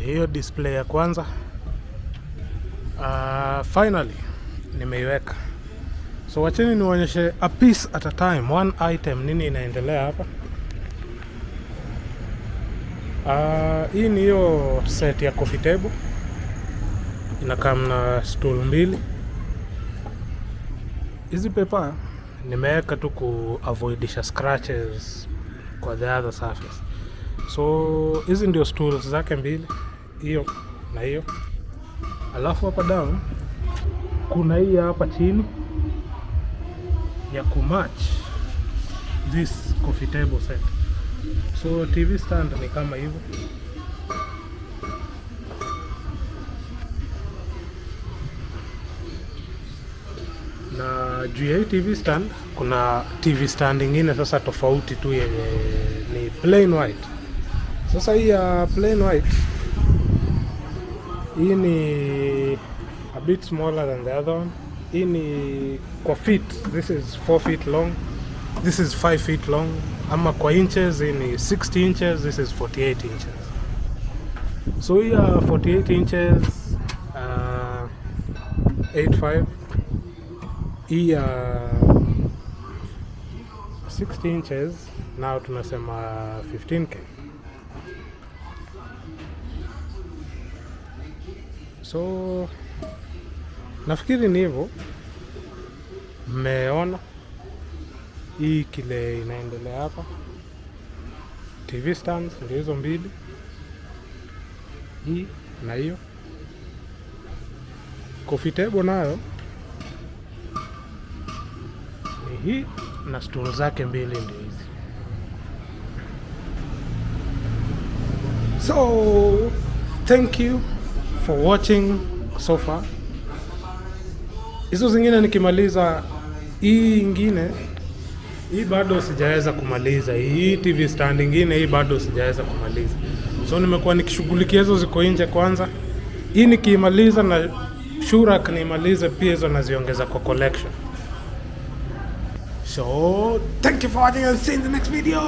hiyo display ya kwanza finally nimeiweka. So wacheni niwaonyeshe a piece at a time, one item, nini inaendelea hapa. Hii ni hiyo set ya coffee table, inakaa na stool mbili. Hizi paper nimeweka tu ku avoidisha scratches kwa the other surface. So hizi ndio stools zake mbili, hiyo na hiyo. Alafu hapa down kuna hii hapa chini ya kumatch this coffee table set. So TV stand ni kama hivyo. Na juu ya hii TV stand kuna TV stand ingine sasa tofauti tu yenye ni plain white. Sasa hii ya plain white, hii ni a bit smaller than the other one. Hii ni kwa feet, this is 4 feet long, this is 5 feet long. Ama kwa inches, hii ni 60 inches, this is 48 inches. So hii 48 inches 8.5, hii 60 inches now tunasema 15k. So nafikiri ni hivyo. Mmeona hii kile inaendelea hapa. TV stands ndio hizo mbili, hii na hiyo. Coffee table nayo ni hii na stool zake mbili ndio hizi. So thank you for watching so far. Hizo zingine nikimaliza, hii ingine, hii bado sijaweza kumaliza. Hii TV stand ingine, hii bado sijaweza kumaliza. So nimekuwa nikishughulikia hizo ziko nje kwanza. Hii nikimaliza na shurak nimalize pia hizo naziongeza kwa collection. So thank you for watching and see you in the next video.